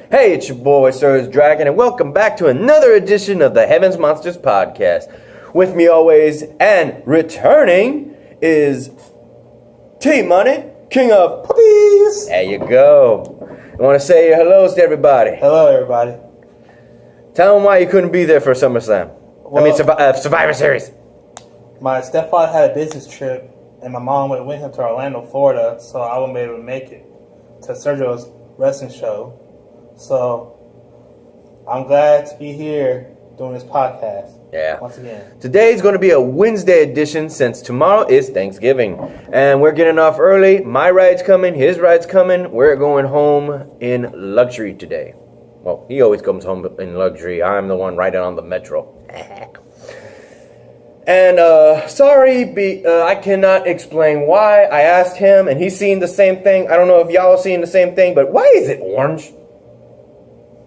Hey, it's your boy SergDragon, and welcome back to another edition of the Heavens Monsters podcast. With me always and returning is T-Money, King of Puppies. There you go. I want to say your hellos to everybody. Hello, everybody. Tell them why you couldn't be there for SummerSlam. Survivor Series. My stepfather had a business trip, and my mom went with him to Orlando, Florida, so I wouldn't be able to make it to Sergio's wrestling show. So I'm glad to be here doing this podcast. Yeah. Once again. Today's going to be a Wednesday edition since tomorrow is Thanksgiving. And we're getting off early. My ride's coming. His ride's coming. We're going home in luxury today. Well, he always comes home in luxury. I'm the one riding on the metro. And sorry, I cannot explain why. I asked him, and he's seeing the same thing. I don't know if y'all are seeing the same thing, but why is it orange?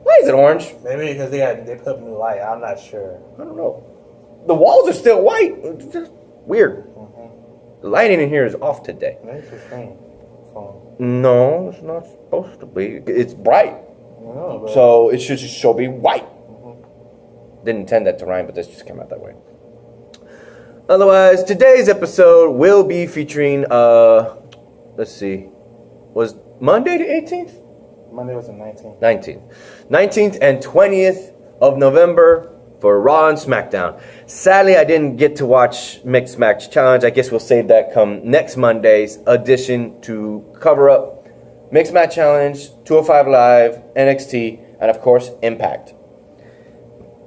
Why is it orange? Maybe because they put up new light. I'm not sure. I don't know. The walls are still white. It's just weird. The lighting in here is off today. Maybe it's the same phone. No, it's not supposed to be. It's bright. No, but So it should just be white. Didn't intend that to rhyme, but this just came out that way. Otherwise, today's episode will be featuring, let's see, was Monday the 18th? Monday was the 19th. 19th and 20th of November for Raw and Smackdown. Sadly, I didn't get to watch Mixed Match Challenge. I guess we'll save that come next Monday's edition to cover up Mixed Match Challenge, 205 Live, NXT, and of course, Impact.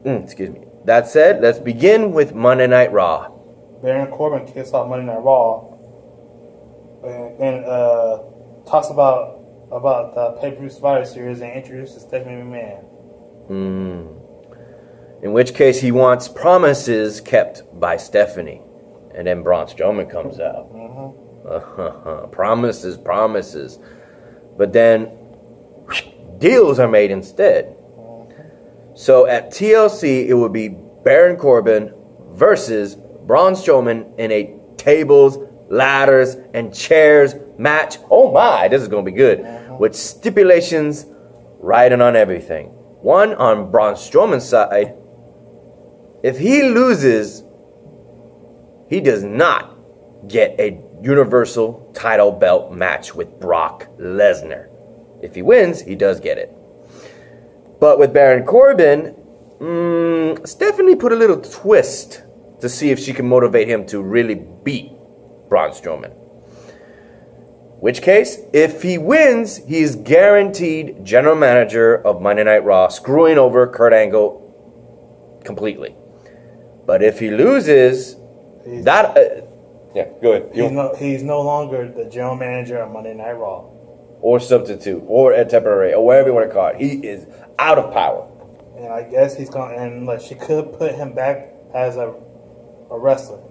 Excuse me. That said, let's begin with Monday Night Raw. Baron Corbin kicks off Monday Night Raw and talks about the pay-per-view Survivor Series and introduces Stephanie McMahon. In which case he wants promises kept by Stephanie. And then Braun Strowman comes out. Promises. But then deals are made instead. So at TLC it would be Baron Corbin versus Braun Strowman in a tables, ladders, and chairs match. Oh my, this is going to be good. With stipulations riding on everything. One, on Braun Strowman's side, if he loses, he does not get a Universal title belt match with Brock Lesnar. If he wins, he does get it. But with Baron Corbin, Stephanie put a little twist to see if she can motivate him to really beat Braun Strowman. Which case, if he wins, he's guaranteed general manager of Monday Night Raw, screwing over Kurt Angle completely. But if he loses, yeah, go ahead. He's no longer the general manager of Monday Night Raw. Or substitute, or a temporary, or whatever you want to call it. He is out of power. And I guess he's going, and like she could put him back as a wrestler.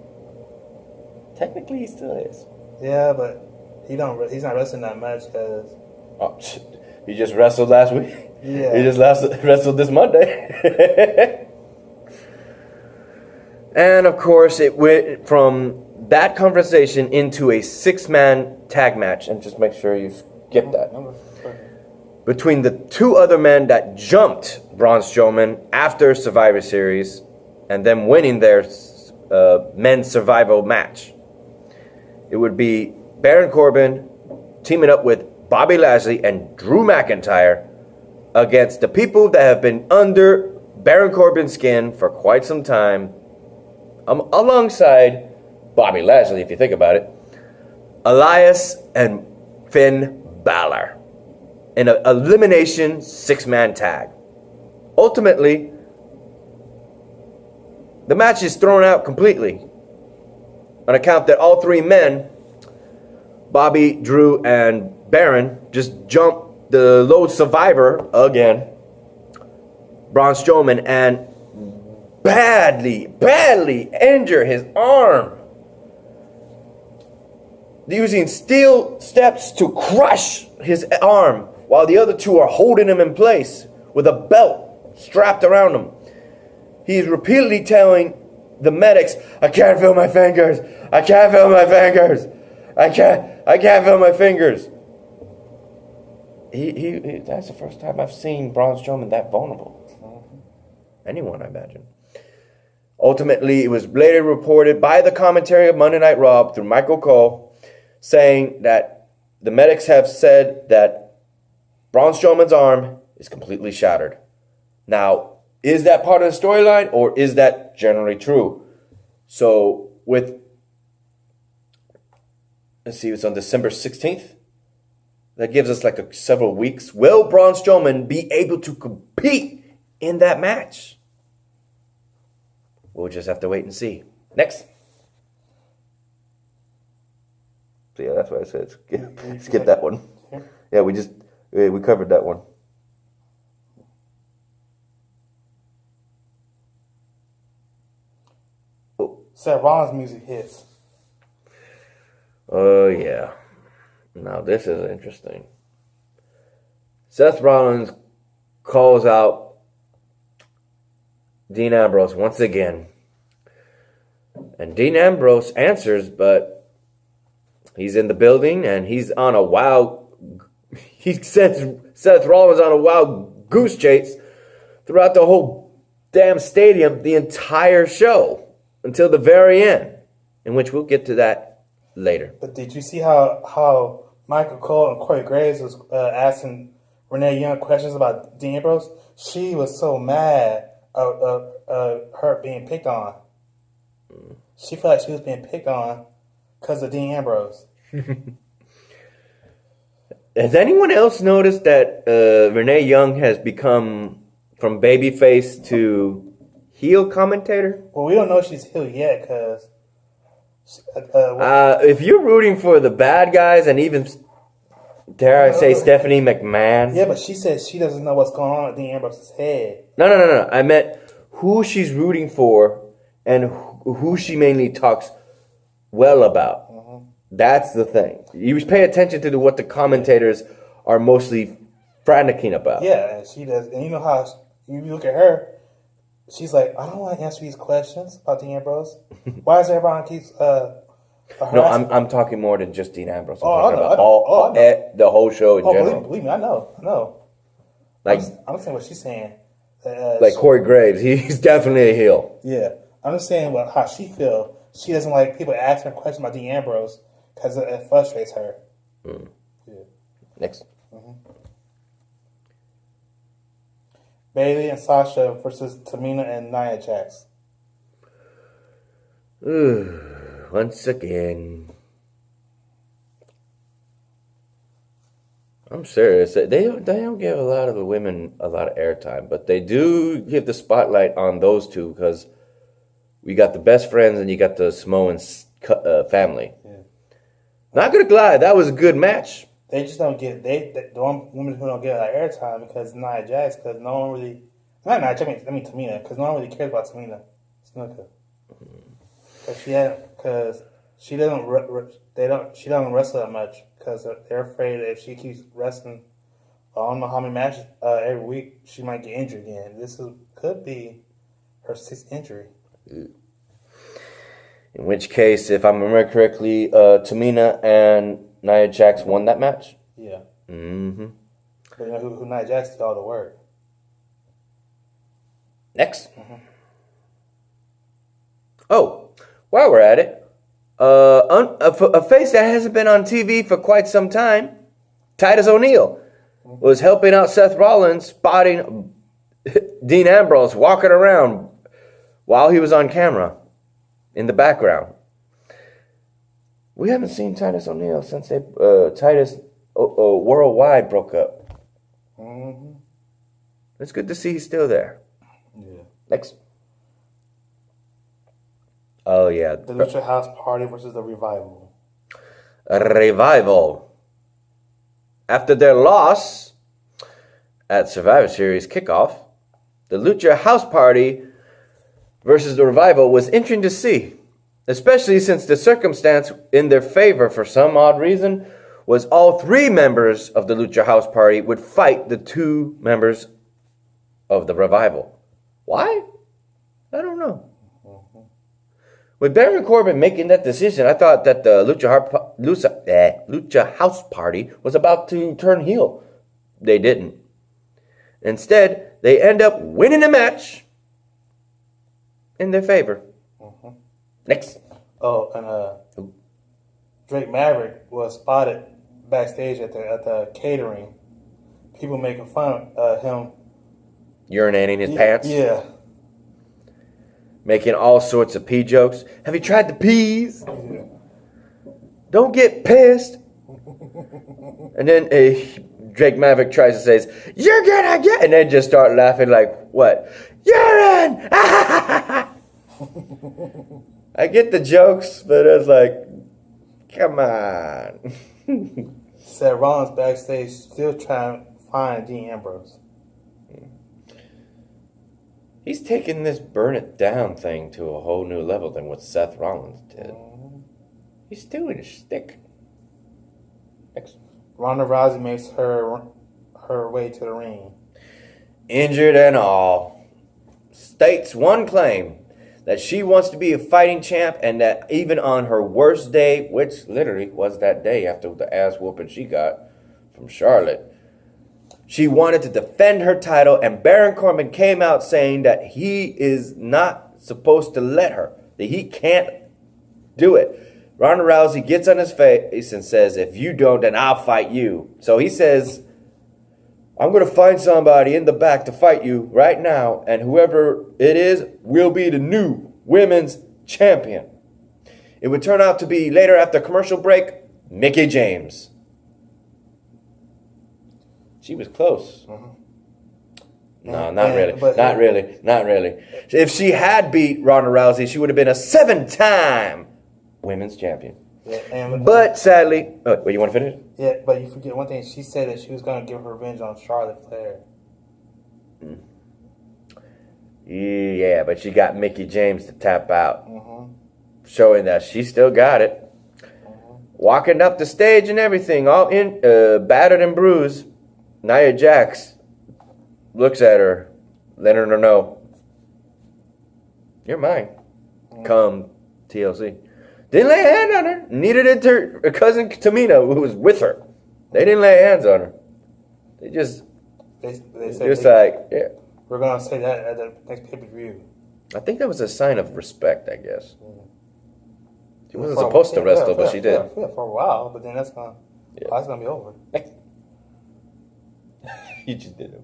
Technically, he still is. Yeah, but he's not wrestling that much because He just wrestled last week. Yeah. He just wrestled this Monday. And of course, it went from that conversation into a 6-man tag match. And just make sure you skip that. Between the two other men that jumped Braun Strowman after Survivor Series and them winning their men's survival match. It would be Baron Corbin teaming up with Bobby Lashley and Drew McIntyre against the people that have been under Baron Corbin's skin for quite some time, alongside Bobby Lashley, if you think about it, Elias and Finn Balor in an elimination 6-man tag. Ultimately, the match is thrown out completely on account that all three men, Bobby, Drew, and Baron, just jumped the low survivor again, Braun Strowman, and badly injure his arm, using steel steps to crush his arm while the other two are holding him in place with a belt strapped around him. He's repeatedly telling the medics, I can't feel my fingers. I can't feel my fingers. I can't feel my fingers. he that's the first time I've seen Braun Strowman that vulnerable. Anyone, I imagine. Ultimately, it was later reported by the commentary of Monday Night Raw through Michael Cole, saying that the medics have said that Braun Strowman's arm is completely shattered. Now, is that part of the storyline, or is that generally true? So, let's see, it's on December 16th. That gives us like several weeks. Will Braun Strowman be able to compete in that match? We'll just have to wait and see. Next. So yeah, that's why I said skip that one. Yeah, we covered that one. Seth Rollins' music hits. Oh yeah. Now this is interesting. Seth Rollins calls out Dean Ambrose once again. And Dean Ambrose answers, but he's in the building and he sends Seth Rollins on a wild goose chase throughout the whole damn stadium, the entire show, until the very end, in which we'll get to that later. But did you see how Michael Cole and Corey Graves was asking Renee Young questions about Dean Ambrose? She was so mad of her being picked on. She felt like she was being picked on because of Dean Ambrose. Has anyone else noticed that Renee Young has become from babyface to heel commentator? Well, we don't know if she's heel yet because... if you're rooting for the bad guys and even, dare I say, Stephanie McMahon. Yeah, but she says she doesn't know what's going on with Dean Ambrose's head. No. I meant who she's rooting for and who she mainly talks well about. Mm-hmm. That's the thing. You pay attention to what the commentators are mostly franticking about. Yeah, and she does. And you know how you look at her, she's like, I don't want to answer these questions about Dean Ambrose. Why is everyone keeps No, I'm talking more than just Dean Ambrose. I'm talking about the whole show in general. Believe me, I know. Like, I'm saying what she's saying. Like Corey Graves, he's definitely a heel. Yeah, I'm just saying how she feels. She doesn't like people asking her questions about Dean Ambrose because it frustrates her. Mm. Yeah. Next. Mm-hmm. Bayley and Sasha versus Tamina and Nia Jax. Once again. I'm serious. They don't give a lot of the women a lot of airtime, but they do give the spotlight on those two because we got the best friends and you got the Samoan family. Yeah. Not gonna lie, that was a good match. They just don't get the one women who don't get a lot of airtime because Nia Jax, because no one really Tamina, because no one really cares about Tamina Snuka. Because she doesn't wrestle that much because they're afraid that if she keeps wrestling, I don't know how many matches every week, she might get injured again. Could be her 6th injury. In which case, if I remember correctly, Tamina and Nia Jax won that match? Yeah. Mm-hmm. But you know who Nia Jax did all the work. Next. Mm-hmm. Oh, while we're at it, a face that hasn't been on TV for quite some time, Titus O'Neil, was helping out Seth Rollins, spotting Dean Ambrose walking around while he was on camera in the background. We haven't seen Titus O'Neil since Titus Worldwide broke up. Mm-hmm. It's good to see he's still there. Yeah. Next. Oh, yeah. The Lucha House Party versus the Revival. Revival. After their loss at Survivor Series kickoff, the Lucha House Party versus the Revival was interesting to see, especially since the circumstance in their favor, for some odd reason, was all 3 members of the Lucha House Party would fight the 2 members of the Revival. Why? I don't know. With Baron Corbin making that decision, I thought that the Lucha House Party was about to turn heel they didn't. Instead, they end up winning the match in their favor. Next. Oh, and Drake Maverick was spotted backstage at the catering. People making fun of him. Urinating his pants? Yeah. Making all sorts of pee jokes. Have you tried the peas? Yeah. Don't get pissed. And then Drake Maverick tries to say, "You're gonna get," and then just start laughing like, what? Urine! I get the jokes, but it's like, come on. Seth Rollins backstage still trying to find Dean Ambrose. He's taking this burn it down thing to a whole new level than what Seth Rollins did. He's doing his shtick. Next. Ronda Rousey makes her way to the ring. Injured and all. States one claim that she wants to be a fighting champ and that even on her worst day, which literally was that day after the ass whooping she got from Charlotte, she wanted to defend her title, and Baron Corbin came out saying that he is not supposed to let her, that he can't do it. Ronda Rousey gets on his face and says, "If you don't, then I'll fight you." So he says, "I'm going to find somebody in the back to fight you right now, and whoever it is will be the new women's champion." It would turn out to be, later after commercial break, Mickie James. She was close. No, not really. Not really. If she had beat Ronda Rousey, she would have been a 7-time women's champion. Yeah, but sadly, wait, you want to finish? Yeah, but you forget one thing. She said that she was going to give her revenge on Charlotte Flair. Yeah, but she got Mickie James to tap out, showing that she still got it. Walking up the stage and everything, all in battered and bruised. Nia Jax looks at her, letting her know, "You're mine." Come TLC. Didn't lay a hand on her. Neither did her cousin Tamina, who was with her. They didn't lay hands on her. They just, they said, yeah. We're going to say that at the next pay-per-view. I think that was a sign of respect, I guess. She wasn't supposed to wrestle, but she did. Yeah, for a while, but then that's going to be over. You just did it.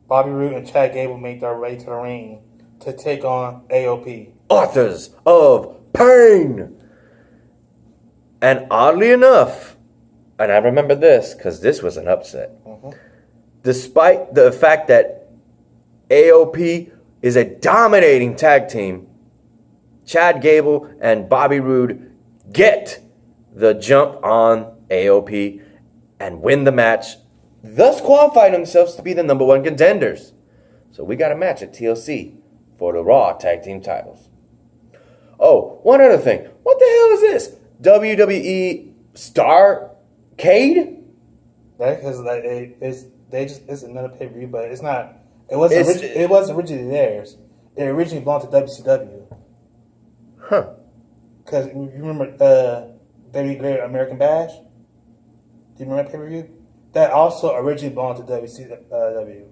Bobby Roode and Chad Gable make their way to the ring to take on AOP. Authors of Pain. And oddly enough, and I remember this because this was an upset. Despite the fact that AOP is a dominating tag team, Chad Gable and Bobby Roode get the jump on AOP and win the match, thus qualifying themselves to be the number one contenders. So we got a match at TLC for the Raw tag team titles. Oh, one other thing. What the hell is this? WWE Starcade? Because it's another pay-per-view, but it's not. It wasn't originally theirs. It originally belonged to WCW. Huh. Because you remember WWE Great American Bash? Do you remember that pay-per-view? That also originally belonged to WCW.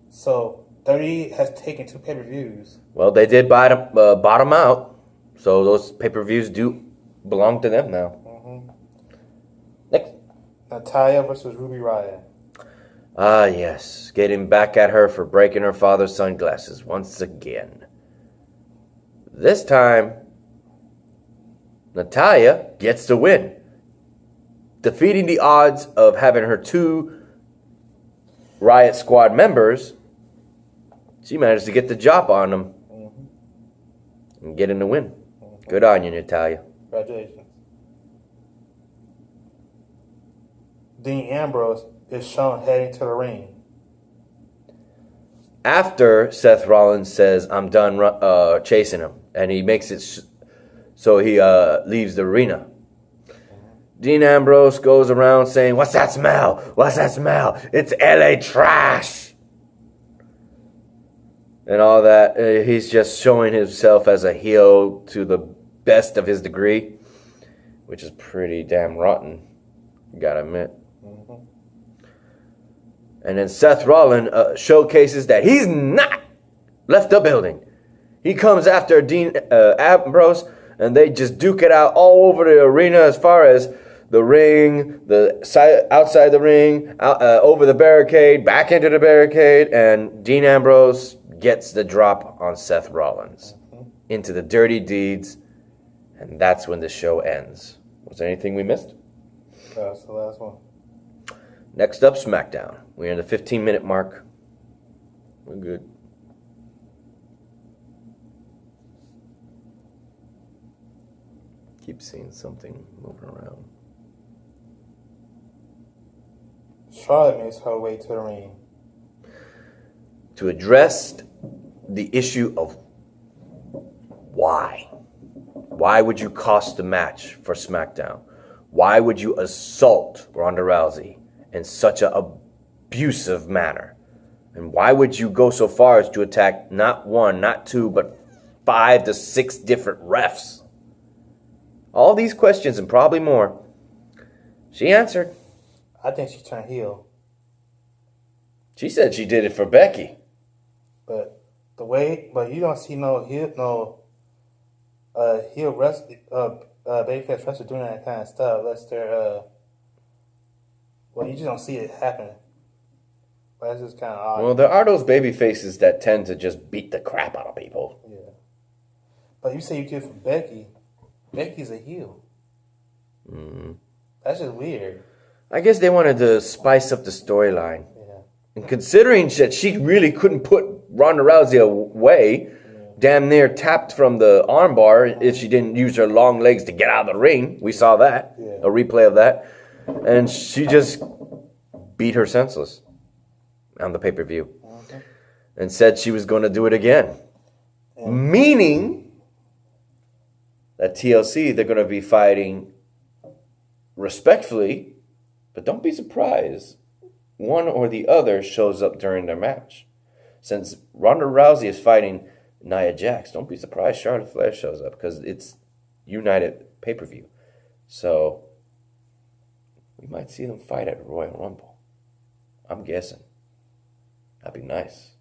So WWE has taken 2 pay-per-views. Well, they did bottom out, so those pay-per-views do belong to them now. Next. Natalya versus Ruby Riott. Ah, yes. Getting back at her for breaking her father's sunglasses once again. This time, Natalya gets the win, defeating the odds of having her 2 Riot Squad members. She managed to get the drop on them and getting the win. Good on you, Natalya. Congratulations. Dean Ambrose is shown heading to the ring. After Seth Rollins says, "I'm done chasing him," and he makes it so he leaves the arena. Dean Ambrose goes around saying, "What's that smell? What's that smell? It's LA trash." And all that. He's just showing himself as a heel to the best of his degree, which is pretty damn rotten, you gotta admit. Mm-hmm. And then Seth Rollins showcases that he's not left the building. He comes after Dean Ambrose, and they just duke it out all over the arena as far as the ring, the side, outside the ring, over the barricade, back into the barricade, and Dean Ambrose gets the drop on Seth Rollins into the dirty deeds, and that's when the show ends. Was there anything we missed? That's the last one. Next up, Smackdown. We're in the 15-minute mark. We're good. Keep seeing something moving around. Charlotte makes her way to the ring to address the issue of why. Why would you cost the match for SmackDown? Why would you assault Ronda Rousey in such an abusive manner? And why would you go so far as to attack not one, not two, but 5 to 6 different refs? All these questions and probably more. She answered. I think she turned heel. She said she did it for Becky. But you don't see no heel babyface wrestler doing that kind of stuff unless they're you just don't see it happen. That's just kind of odd. Well, there are those baby faces that tend to just beat the crap out of people. Yeah. But you say you did it for Becky. Becky's a heel. Mm-hmm. That's just weird. I guess they wanted to spice up the storyline. Yeah. And considering that she really couldn't put Ronda Rousey away, damn near tapped from the armbar if she didn't use her long legs to get out of the ring. We saw that, a replay of that. And she just beat her senseless on the pay-per-view. And said she was going to do it again. Meaning that TLC, they're going to be fighting respectfully, but don't be surprised one or the other shows up during their match. Since Ronda Rousey is fighting Nia Jax, don't be surprised Charlotte Flair shows up because it's United pay-per-view. So we might see them fight at Royal Rumble. I'm guessing. That'd be nice.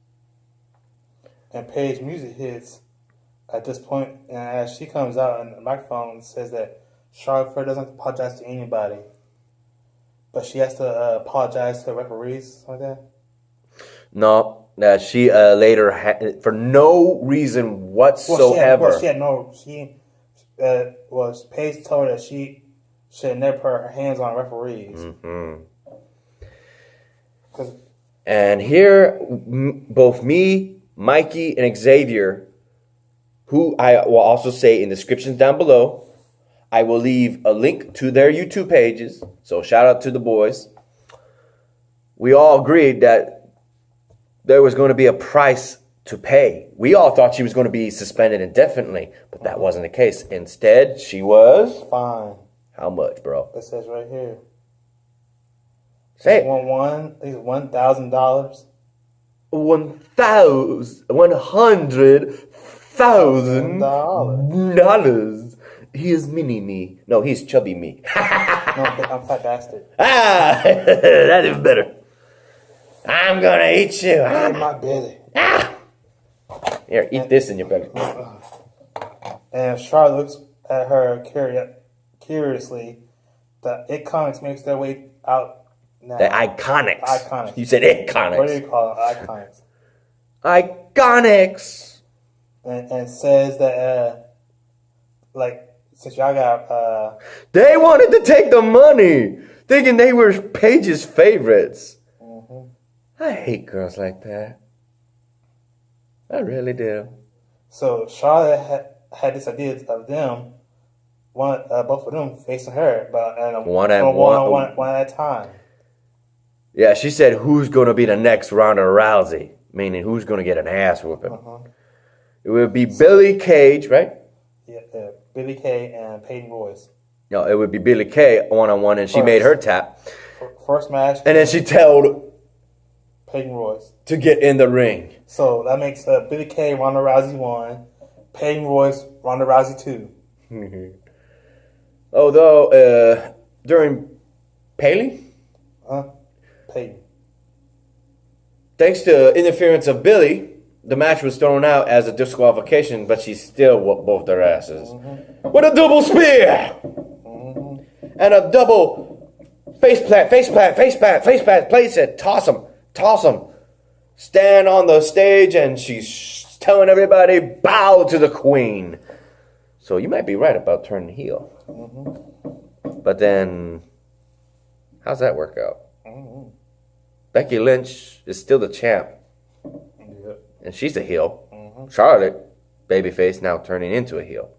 And Paige music hits at this point, and as she comes out and the microphone says that Charlotte Flair doesn't apologize to anybody, but she has to apologize to referees, something like that. No, she later for no reason whatsoever. Paige told her that she should never put her hands on referees. Mm-hmm. And here, both me, Mikey, and Xavier, who I will also say in the descriptions down below, I will leave a link to their YouTube pages. So shout out to the boys. We all agreed that there was going to be a price to pay. We all thought she was going to be suspended indefinitely, but that wasn't the case. Instead, she was fine. How much, bro? It says right here. Say it. $1,000. $100,000. He is mini me. No, he's chubby me. No, I'm fat bastard. That is better. I'm gonna eat you. In my belly. Here, eat this in your belly. And Charlotte looks at her curiously. The Iconics makes their way out now. The Iconics. Iconics. You said Iconics. What do you call it? Iconics. Iconics. And says that, since y'all got... they wanted to take the money, thinking they were Paige's favorites. Mm-hmm. I hate girls like that. I really do. So Charlotte had this idea of them, both of them facing her, but one at a time. Yeah, she said, "Who's going to be the next Ronda Rousey?" Meaning, who's going to get an ass whooping? It would be Billie Kay, right? Yeah, Billie Kay and Peyton Royce. No, it would be Billie Kay one-on-one, and she made her tap. First match. And then she told Peyton Royce to get in the ring. So that makes Billie Kay, Ronda Rousey 1, Peyton Royce, Ronda Rousey 2. Although, during Paley, Peyton. Thanks to interference of Billy, the match was thrown out as a disqualification, but she still whooped both their asses. With a double spear! And a double face plant, place it, toss him. Stand on the stage, and she's telling everybody, bow to the queen. So you might be right about turning heel. But then, how's that work out? Becky Lynch is still the champ. And she's a heel. Charlotte, babyface, now turning into a heel.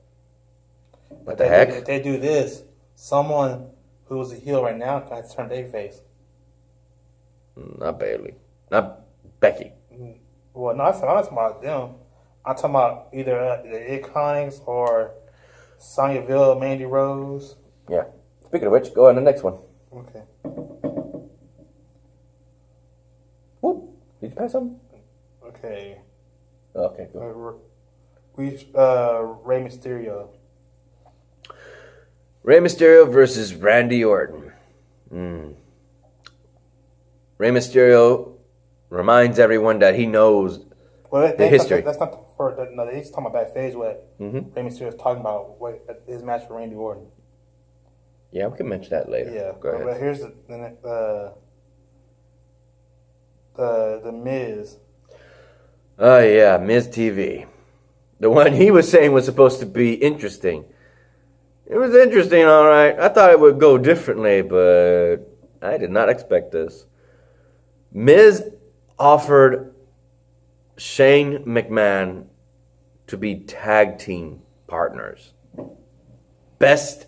What the heck? If they do this, someone who's a heel right now can turn babyface. Not Bayley. Not Becky. Well, no, I'm talking about them. I'm talking about either the Iconics or Sonya Deville, Mandy Rose. Yeah. Speaking of which, go on to the next one. Okay. Whoop. Did you pass something? Okay. Okay, go. Rey Mysterio. Rey Mysterio versus Randy Orton. Rey Mysterio reminds everyone that he knows the history. That's not no, he's talking about backstage what Rey Mysterio is talking about his match with Randy Orton. Yeah, we can mention that later. Yeah, go ahead. But here's the Miz. Oh yeah, Miz TV. The one he was saying was supposed to be interesting. It was interesting, all right. I thought it would go differently, but I did not expect this. Miz offered Shane McMahon to be tag team partners. Best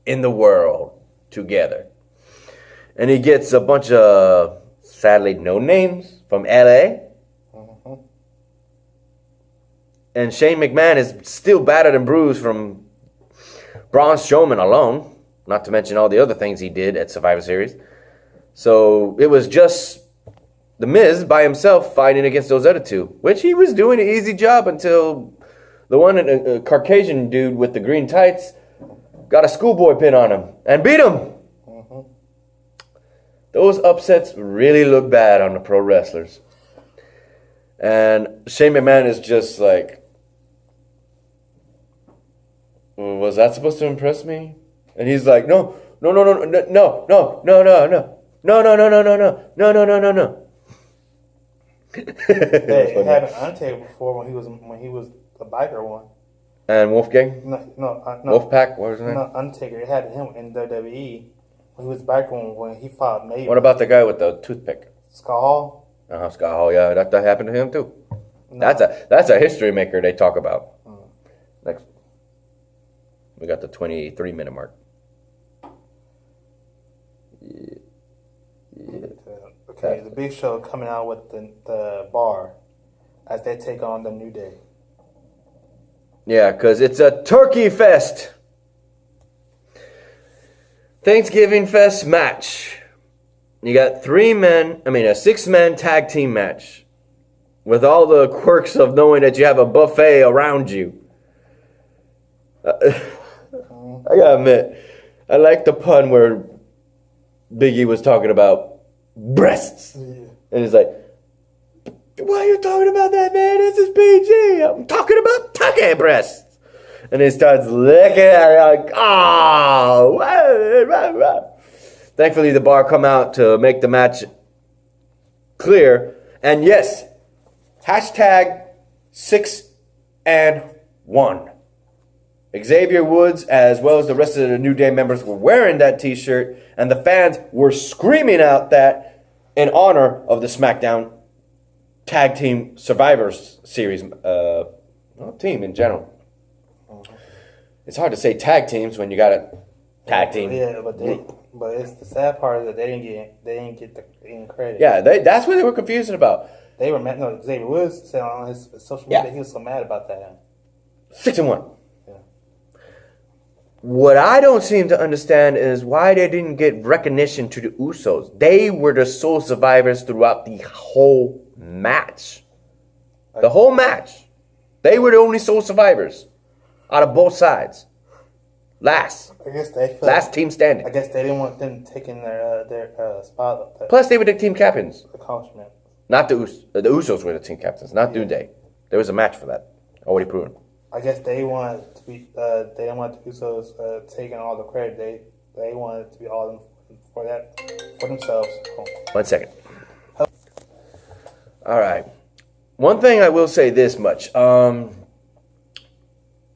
in the world together. And he gets a bunch of, sadly, no names from LA. And Shane McMahon is still battered and bruised from Braun Strowman alone, not to mention all the other things he did at Survivor Series. So it was just The Miz by himself fighting against those other two, which he was doing an easy job until the one, a Caucasian dude with the green tights, got a schoolboy pin on him and beat him. Those upsets really look bad on the pro wrestlers. And Shane McMahon is just like, was that supposed to impress me? And he's like, no. Hey, it happened to Undertaker before when he was the biker one. And Wolfgang? No. Wolfpack, what was his name? No, Undertaker. It happened to him in WWE when he was the biker one when he fought Maven. What about the guy with the toothpick? Scott Hall? Scott Hall, yeah, that happened to him too. No. That's a history maker they talk about. Next. We got the 23-minute mark. Yeah. Okay, the Big Show coming out with the bar as they take on the New Day. Yeah, because it's a turkey fest. Thanksgiving fest match. You got a 6-man tag team match. With all the quirks of knowing that you have a buffet around you. I gotta admit, I like the pun where Biggie was talking about breasts. Yeah. And he's like, why are you talking about that, man? This is PG. I'm talking about turkey breasts. And he starts licking at it like, oh. Thankfully, the bar come out to make the match clear. And yes, hashtag 6 and 1. Xavier Woods, as well as the rest of the New Day members, were wearing that t-shirt, and the fans were screaming out that in honor of the Smackdown Tag Team Survivors Series team in general. It's hard to say tag teams when you got a tag team. Yeah, but it's the sad part is that they didn't get any credit. Yeah, that's what they were confused about. They were mad. No, Xavier Woods said on his social media he was so mad about that. 6 and 1. What I don't seem to understand is why they didn't get recognition to the Usos. They were the sole survivors throughout the whole match. The whole match. They were the only sole survivors out of both sides. Last. I guess they felt, Last team standing. I guess they didn't want them taking their spot. Plus, they were the team captains. Accomplishment. Not the Usos were the team captains, not New Day. There was a match for that. Already proven. I guess they wanted to be. They didn't want the Usos taking all the credit. They wanted to be all for themselves. 1 second. All right. One thing I will say this much. The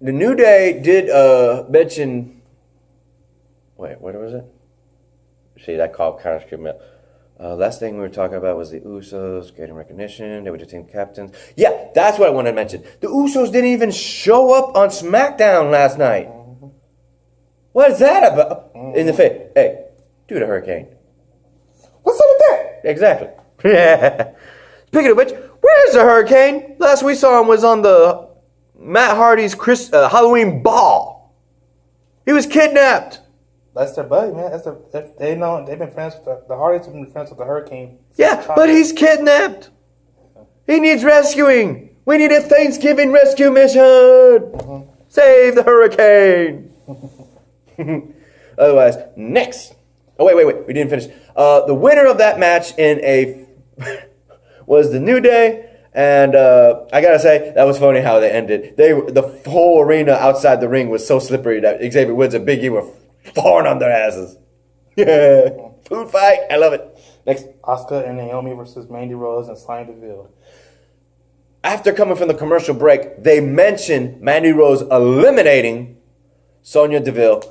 New Day did mention. Wait, what was it? See, that call kind of screwed me up. Last thing we were talking about was the Usos getting recognition. They were the team captains. Yeah, that's what I wanted to mention. The Usos didn't even show up on Smackdown last night. Mm-hmm. What is that about? Mm-hmm. In the face. Hey, do the Hurricane. What's up with that? Exactly. Speaking of which, where's the Hurricane? Last we saw him was on the Matt Hardy's Halloween ball. He was kidnapped. That's their buddy, man. They've been friends with the Hardys have been friends with the Hurricane. Yeah, but he's kidnapped. He needs rescuing. We need a Thanksgiving rescue mission. Mm-hmm. Save the Hurricane. Otherwise, next. Oh wait. We didn't finish. The winner of that match was the New Day. And I gotta say, that was funny how they ended. The whole arena outside the ring was so slippery that Xavier Woods and Big E were falling on their asses. Yeah. Food fight. I love it. Next. Asuka and Naomi versus Mandy Rose and Sonya Deville. After coming from the commercial break, they mentioned Mandy Rose eliminating Sonya Deville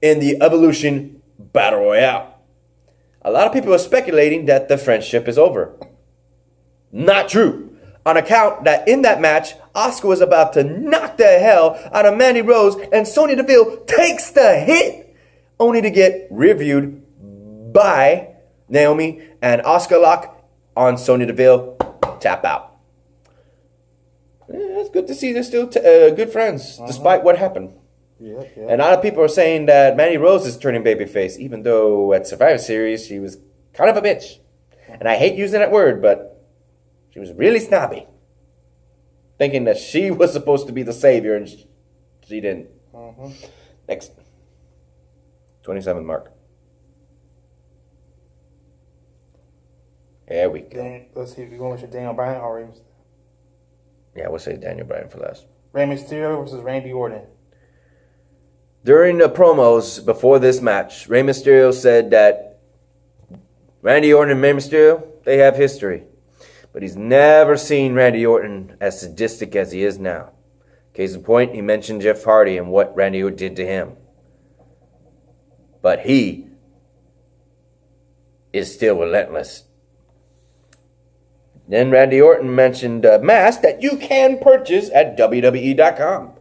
in the Evolution Battle Royale. A lot of people are speculating that the friendship is over. Not true. On account that in that match, Asuka was about to knock the hell out of Mandy Rose and Sonya Deville takes the hit, only to get reviewed by Naomi and Asuka lock on Sonya Deville, tap out. It's good to see they're still good friends, despite what happened. Yeah. And a lot of people are saying that Mandy Rose is turning babyface, even though at Survivor Series she was kind of a bitch. And I hate using that word, but she was really snobby, thinking that she was supposed to be the savior, and she didn't. Mm-hmm. Next. 27 mark. There we go. Let's see if you're going with your Daniel Bryan or Rey Mysterio. Yeah, we'll say Daniel Bryan for last. Rey Mysterio versus Randy Orton. During the promos before this match, Rey Mysterio said that Randy Orton and Rey Mysterio, they have history. But he's never seen Randy Orton as sadistic as he is now. Case in point, he mentioned Jeff Hardy and what Randy Orton did to him. But he is still relentless. Then Randy Orton mentioned a mask that you can purchase at WWE.com.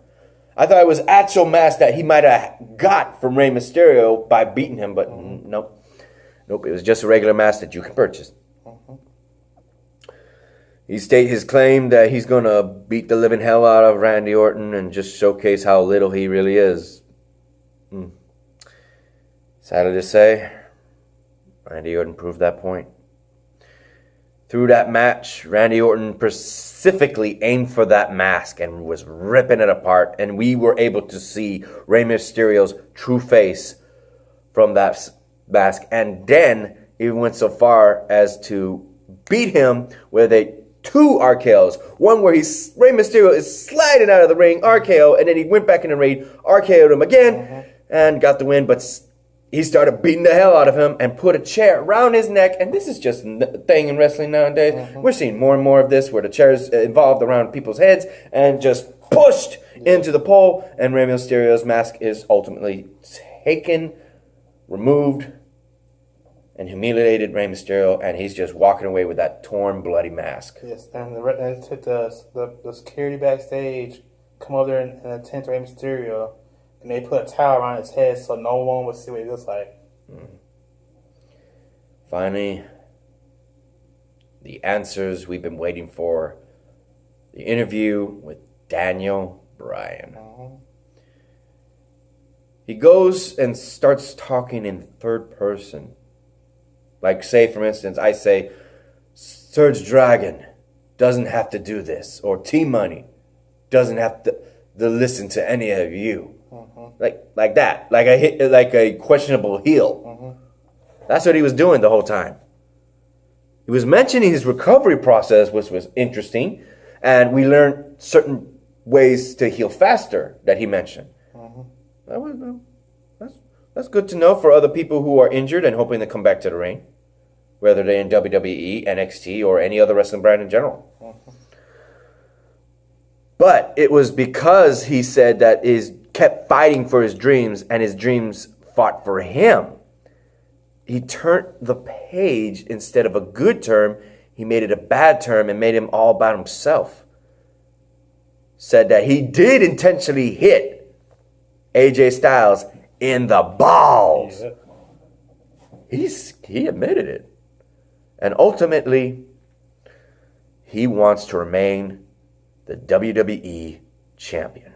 I thought it was actual mask that he might have got from Rey Mysterio by beating him, but nope. Nope, it was just a regular mask that you can purchase. He stated his claim that he's going to beat the living hell out of Randy Orton and just showcase how little he really is. Sadly to say, Randy Orton proved that point. Through that match, Randy Orton specifically aimed for that mask and was ripping it apart. And we were able to see Rey Mysterio's true face from that mask. And then even went so far as to beat him with two RKOs. One where Rey Mysterio is sliding out of the ring, RKO, and then he went back in the ring, RKO'd him again, and got the win. But he started beating the hell out of him and put a chair around his neck. And this is just a thing in wrestling nowadays. We're seeing more and more of this where the chair's involved around people's heads and just pushed into the pole. And Rey Mysterio's mask is ultimately taken, removed, and humiliated Rey Mysterio, and he's just walking away with that torn, bloody mask. Yes, and the security backstage come over there and attend to Rey Mysterio, and they put a towel around his head so no one would see what he looks like. Finally, the answers we've been waiting for. The interview with Daniel Bryan. He goes and starts talking in third person. Like, say, for instance, I say, SergDragon doesn't have to do this. Or T-Money doesn't have to listen to any of you. like that, like a questionable heel. That's what he was doing the whole time. He was mentioning his recovery process, which was interesting, and we learned certain ways to heal faster that he mentioned. That's good to know for other people who are injured and hoping to come back to the ring, whether they're in WWE, NXT, or any other wrestling brand in general. But it was because he said that he kept fighting for his dreams, and his dreams fought for him. He turned the page. Instead of a good term, he made it a bad term and made him all about himself. Said that he did intentionally hit AJ Styles in the balls. Yeah. He admitted it. And ultimately, he wants to remain the WWE champion.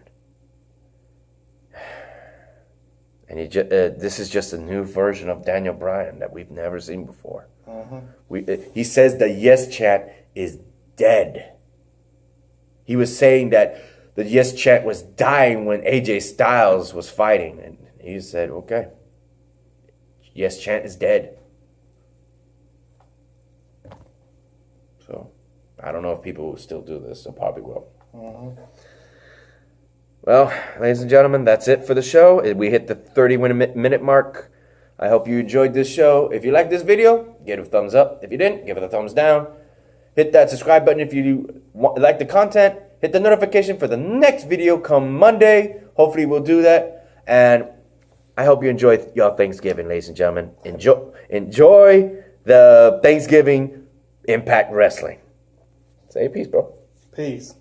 And this is just a new version of Daniel Bryan that we've never seen before. He says the yes chant is dead. He was saying that the yes chant was dying when AJ Styles was fighting. And he said, okay, yes chant is dead. So, I don't know if people will still do this. They probably will. Well, ladies and gentlemen, that's it for the show. We hit the 30-minute mark. I hope you enjoyed this show. If you like this video, give it a thumbs up. If you didn't, give it a thumbs down. Hit that subscribe button if you like the content. Hit the notification for the next video come Monday. Hopefully we'll do that. And I hope you enjoy your Thanksgiving, ladies and gentlemen. Enjoy the Thanksgiving Impact Wrestling. Say peace, bro. Peace.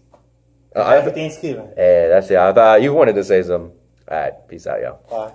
Happy Thanksgiving. Yeah, that's it. I thought you wanted to say something. All right. Peace out, y'all. Bye.